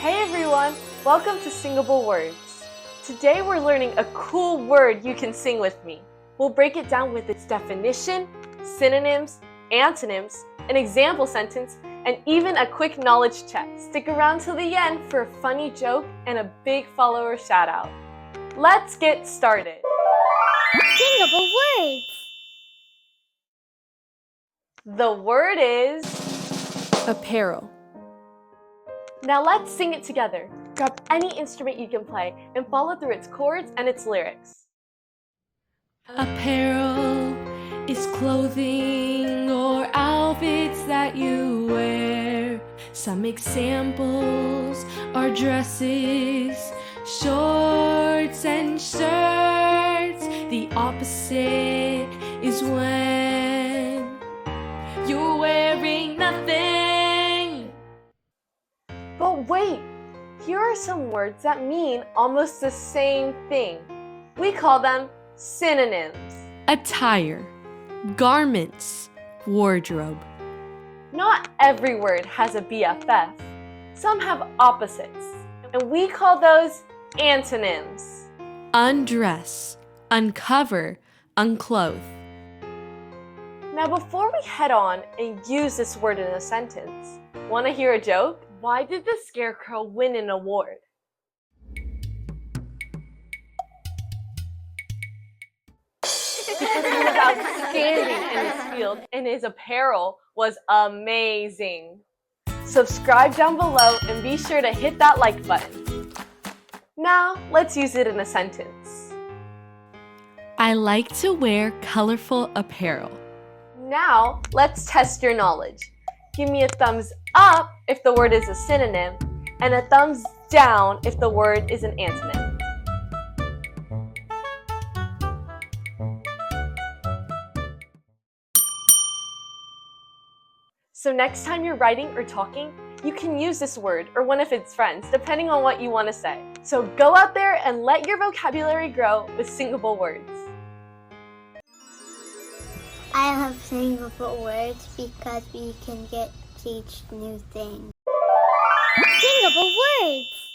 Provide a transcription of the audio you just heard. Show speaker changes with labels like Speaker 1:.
Speaker 1: Hey everyone, welcome to Singable Words. Today we're learning a cool word you can sing with me. We'll break it down with its definition, synonyms, antonyms, an example sentence, and even a quick knowledge check. Stick around till the end for a funny joke and a big follower shout out. Let's get started.
Speaker 2: Singable Words.
Speaker 1: The word is
Speaker 3: apparel.
Speaker 1: Now let's sing it together. Grab any instrument you can play and follow through its chords and its lyrics.
Speaker 3: Apparel is clothing or outfits that you wear. Some examples are dresses, shorts, and shirts. The opposite is when you're wearing nothing.
Speaker 1: But wait, here are some words that mean almost the same thing. We call them synonyms.
Speaker 3: Attire, garments, wardrobe.
Speaker 1: Not every word has a BFF. Some have opposites, and we call those antonyms.
Speaker 3: Undress, uncover, unclothe.
Speaker 1: Now before we head on and use this word in a sentence, want to hear a joke? Why did the scarecrow win an award? Because he was outstanding in his field and his apparel was amazing. Subscribe down below and be sure to hit that like button. Now, let's use it in a sentence.
Speaker 3: I like to wear colorful apparel.
Speaker 1: Now, let's test your knowledge. Give me a thumbs up if the word is a synonym, and a thumbs down if the word is an antonym. So next time you're writing or talking, you can use this word or one of its friends, depending on what you want to say. So go out there and let your vocabulary grow with Singable Words.
Speaker 2: I love Singable Words because we can teach new things. Singable Words.